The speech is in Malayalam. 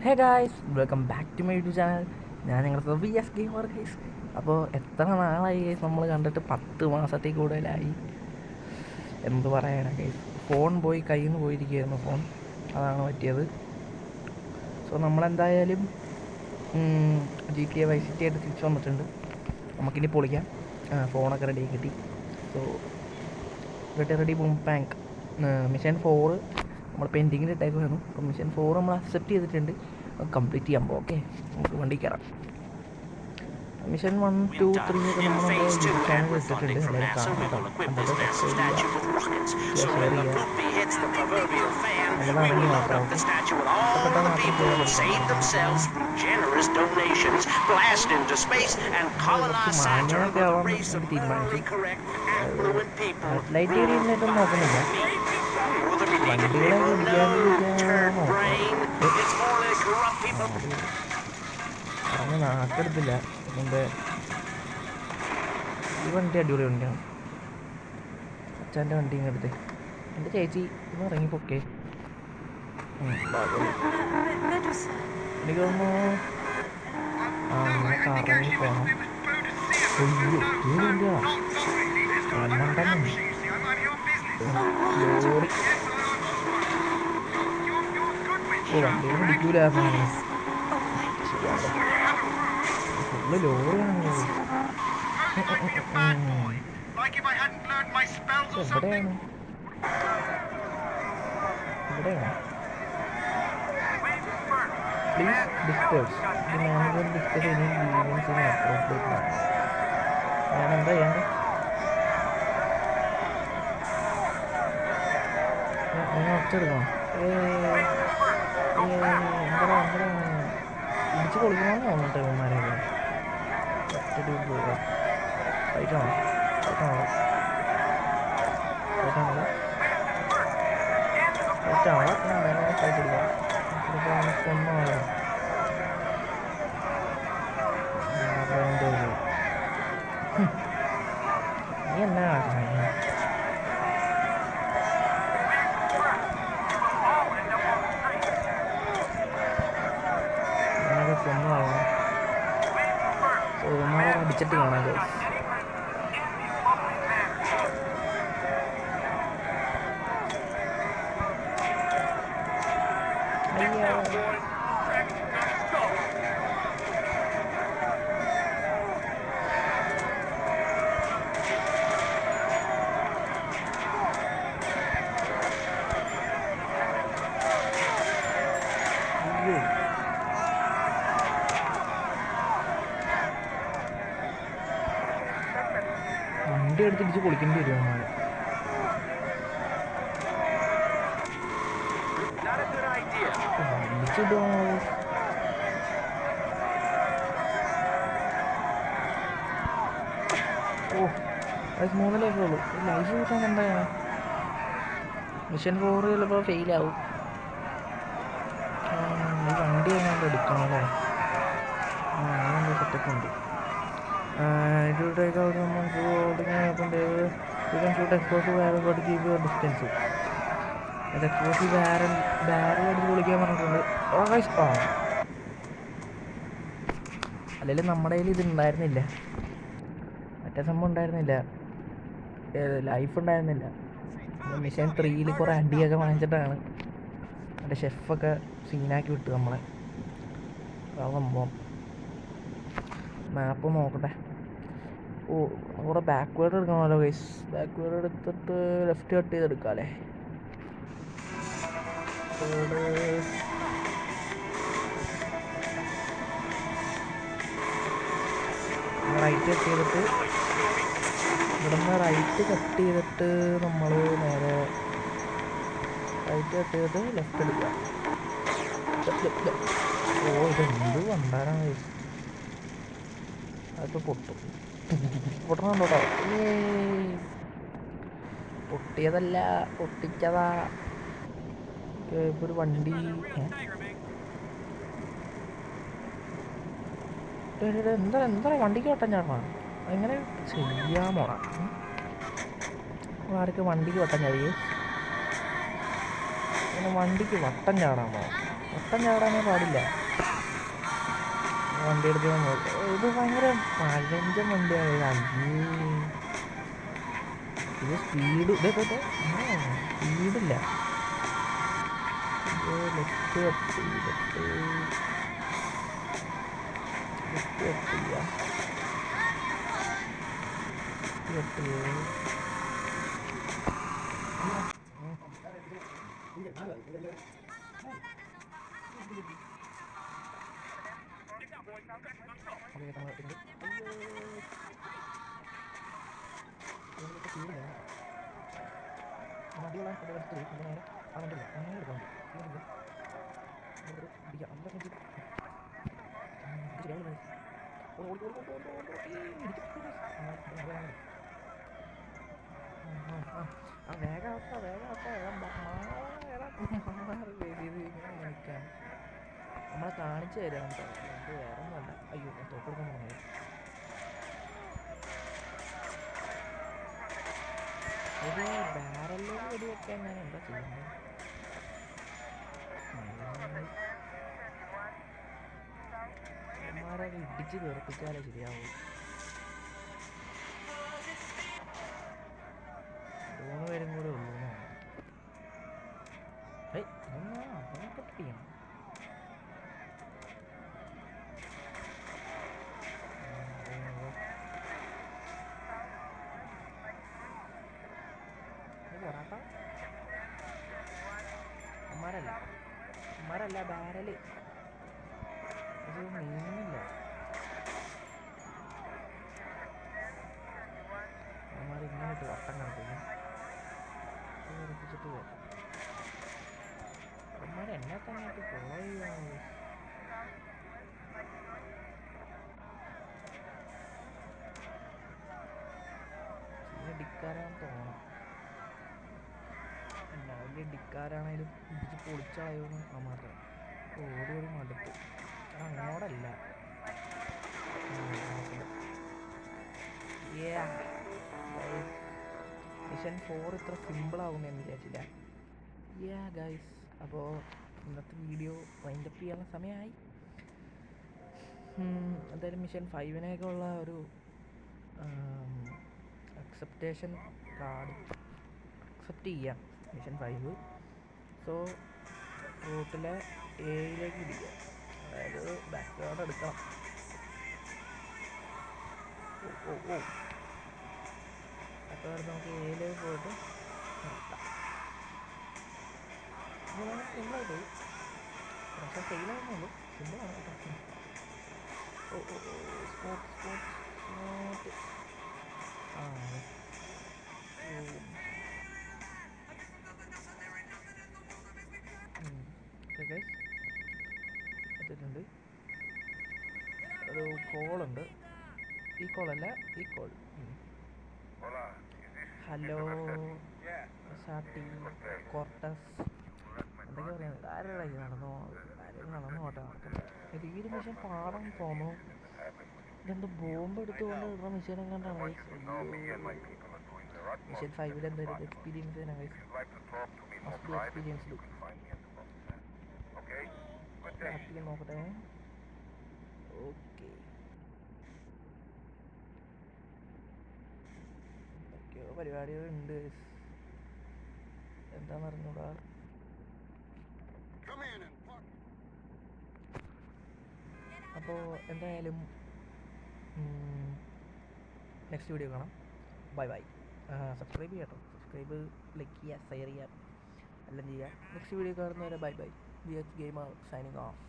Hey guys, welcome back to my YouTube channel. ഞാൻ നിങ്ങളുടെ VS ഗെയിമർ ഗൈസ്. അപ്പോൾ എത്ര നാളായി ഗൈസ് നമ്മൾ കണ്ടിട്ട്? 10 മാസത്തിൽ കൂടുതലായി. എന്ത് പറയാനാണ് ഗൈസ്, ഫോൺ പോയി കയ്യിൽ നിന്ന് പോയിരിക്കുകയായിരുന്നു ഫോൺ, അതാണ് പറ്റിയത്. സോ നമ്മളെന്തായാലും GTA Vice City ആയിട്ട് തിരിച്ചു വന്നിട്ടുണ്ട്. നമുക്കിനി പൊളിക്കാം. ഫോണൊക്കെ റെഡി കിട്ടി. സോ റെഡി ബൂം പാങ്ക് മിഷൻ 4 നമ്മൾ പെൻഡിങ്ങിൽ ഇട്ടേക്കുമായിരുന്നു. അപ്പോൾ മിഷൻ 4 നമ്മൾ അക്സെപ്റ്റ് ചെയ്തിട്ടുണ്ട്. കംപ്ലീറ്റ് ചെയ്യാൻ പോകും. ഓക്കെ, നമുക്ക് വണ്ടി കയറാം. മിഷൻ 1, 2, 3 ഒക്കെ നമ്മൾ ചാനൽ ഇട്ടിട്ടുണ്ട്. എല്ലാവരും കാണാം. നല്ലതാണെങ്കിൽ മാത്രം മാന്യമൊക്കെ ആവാൻ തീരുമാനിച്ചു. ലൈറ്റ് ഏരിയയിലായിട്ടൊന്നും നോക്കുന്നില്ല. വണ്ടികളെ പറഞ്ഞ് നാക്കെടുത്തില്ല. എൻ്റെ ഈ വണ്ടി അടിപൊളി വണ്ടിയാണ്. അച്ഛൻ്റെ വണ്ടി ഇങ്ങെടുത്ത് എൻ്റെ ചേച്ചി ഒന്ന് ഇറങ്ങിപ്പൊക്കെ. എനിക്ക് തോന്നുന്നു അങ്ങനെ കറങ്ങി പോകണം. ഈ വണ്ടിയാ ലോറി. വണ്ടിയൊന്നും പിടിക്കൂലായിരുന്നു. ഫുള്ള് ലോറിയാണ്. എവിടെയാണ് please discuss the manager discuss any grievance in appropriate manner. ഞാൻ എന്താ ചെയ്യണ്ടേ? ഞാൻ ഒച്ചെടുക്കണം. ഇടിച്ച് കൊടുക്കണമെന്ന് തോന്നിട്ട് ഇവന്മാരെയൊക്കെ നീ എന്നാ കാണിക്കണേ? കൊന്നാളാണ്. ഇവന്മാരെ അടിച്ചിട്ട് കാണാൻ കഴിയും. വണ്ടി എടുത്തിടിച്ച് പൊളിക്കേണ്ടി വരും അമ്മ. അത് 3 ലൈഫേ ഉള്ളൂ. ലൈഫ് കിട്ടാൻ എന്താണ്? മിഷൻ 4 ചിലപ്പോൾ ഫെയിലാവും. ഈ വണ്ടി എങ്ങാണ്ട് എടുക്കണം അല്ലേ? അങ്ങനെ സെറ്റപ്പ് ഉണ്ട്. It will take out someone who holding a weapon. You can shoot explosive barrel but keep your distance. അത് എക്സ്പ്ലോസീവ് ബാരൽ അടിച്ച് പൊളിക്കാൻ പറഞ്ഞിട്ടുണ്ട്. അല്ലെങ്കിൽ നമ്മുടെ കയ്യിൽ ഇതുണ്ടായിരുന്നില്ല, മറ്റേ സംഭവം ഉണ്ടായിരുന്നില്ല, ലൈഫ് ഉണ്ടായിരുന്നില്ല. മിഷൻ 3 കുറേ അടിയൊക്കെ വാങ്ങിച്ചിട്ടാണ് എൻ്റെ ഷെഫൊക്കെ സീനാക്കി വിട്ടു നമ്മളെ. ആ സംഭവം മാപ്പ് നോക്കട്ടെ. അവിടെ ബാക്ക്വേർഡ് എടുക്കണമല്ലോ ഗൈസ്. ബാക്ക്വേർഡ് എടുത്തിട്ട് ലെഫ്റ്റ് കട്ട് ചെയ്തെടുക്കാം അല്ലേ? റൈറ്റ് കട്ട് ചെയ്തിട്ട് ഇവിടുന്ന് റൈറ്റ് കട്ട് ചെയ്തിട്ട് നമ്മൾ നേരെ റൈറ്റ് കട്ട് ചെയ്തിട്ട് ലെഫ്റ്റ് എടുക്കുക. ഇതെന്ത് വണ്ടാരാണ് ഗൈസ്. അതിപ്പോൾ പൊട്ടണുണ്ടോ? പൊട്ടിയതല്ല, പൊട്ടിച്ചതാ. ഇപ്പോൾ ഒരു വണ്ടി എന്താ വണ്ടിക്ക് വട്ടം ചാടണം? എങ്ങനെ ചെയ്യാമോടാ? ആർക്ക് വണ്ടിക്ക് വട്ടം ചാടിയേ? അങ്ങനെ വണ്ടിക്ക് വട്ടം ചാടാമോ? ഒട്ടം ചാടാനേ പാടില്ല. വണ്ടി എടുക്കാൻ ഇത് ഭയങ്കര പഴഞ്ചൻ വണ്ടിയാണ്. അയ്യേ ഇത് സ്പീഡ് ഇതേ സ്പീഡില്ല. ലെഫ്റ്റ് കട്ട് ലെഫ്റ്റ് കട്ട് ചെയ്യാം. ലെഫ്റ്റ് നമ്മളെ കാണിച്ചു തരാം. അത് വേറെ ഒന്നുമല്ല. അയ്യോ തോക്കെടുക്കാൻ പോകുന്നത്. ഒരു ബാരലിലേക്ക് വെടിവെക്കാൻ ഞാൻ എന്താ ചെയ്യുന്നത്? അമ്മമാരൊക്കെ ഇടിച്ച് തെറിപ്പിച്ചാലേ ശരിയാവും. 3 പേരും കൂടെ ഉള്ളൂ. അവനെ കട്ട് ചെയ്യണം. പൊറാട്ട അമ്മാരല്ല ബാരല്. ഇത് നീങ്ങുന്നില്ല. അമ്മാർ ഇങ്ങനെ ഇട്ട് വട്ടം കാണിക്കുന്നു. ഉറപ്പിച്ചിട്ട് വരും. അമ്മാർ എന്നെ തന്നെ ആയിട്ട് ഫോളോ ചെയ്യുകയാണ്. ഡിക്കാരാണെന്ന് തോന്നണം. എന്നാ വലിയ ഡിക്കാരാണേലും ഇടിച്ച് പൊളിച്ചളയുമെന്ന് അമ്മാരുടെ ഓടി ഓടി മടുത്ത്. അങ്ങോട്ടല്ല. മിഷൻ 4 ഇത്ര സിമ്പിളാവുമെന്ന് ഞാൻ വിചാരിച്ചില്ല. ഗൈസ്, അപ്പോൾ ഇന്നത്തെ വീഡിയോ വൈൻഡപ്പ് ചെയ്യാനുള്ള സമയമായി. എന്തായാലും മിഷൻ 5 ഉള്ള ഒരു അക്സെപ്റ്റേഷൻ കാർഡ് അക്സെപ്റ്റ് ചെയ്യാം. മിഷൻ 5. സോ റൂട്ടിലെ എയിലേക്ക് ഇടിക്കുക. അതായത് ബാക്ക് കാർഡ് എടുക്കണം. അപ്പോൾ നമുക്ക് എയിലേക്ക് പോയിട്ട് നിർത്താം. വളരെ സിമ്പിളായിട്ട് പോയി. പക്ഷേ ഫെയിലാകുന്നുള്ളൂ. സിമ്പിളാണ് കേട്ടോ. സ്പോട്ട് എത്തിയിട്ടുണ്ട്. ഒരു കോളുണ്ട്. ഈ കോളല്ല, ഈ കോൾ. ഹലോ സാട്ടി കോർട്ടസ് എന്തൊക്കെയാ പറയുന്നത്? ആരുടെ നടന്നു പോട്ടെ. ഇത് ഈ മിഷൻ പാടാൻ തോന്നുന്നു. ഇതെന്ത് ബോംബ് എടുത്തുകൊണ്ട് ഇടുന്ന മിഷീനെ കണ്ടാണ്. മിഷൻ 5 എന്തായാലും എക്സ്പീരിയൻസ് ചെയ്യാൻ എക്സ്പീരിയൻസ് നോക്കട്ടെ. ഓക്കെ, എന്തൊക്കെയോ പരിപാടികളുണ്ട്. എന്താന്ന് അറിഞ്ഞൂടാ. അപ്പോൾ എന്തായാലും നെക്സ്റ്റ് വീഡിയോ കാണാം. ബൈ. സബ്സ്ക്രൈബ് ചെയ്യാം കേട്ടോ. സബ്സ്ക്രൈബ്, ലൈക്ക് ചെയ്യുക, ഷെയർ ചെയ്യുക, എല്ലാം ചെയ്യുക. നെക്സ്റ്റ് വീഡിയോ കാണുന്നവരെ bye. VX Gamer signing of.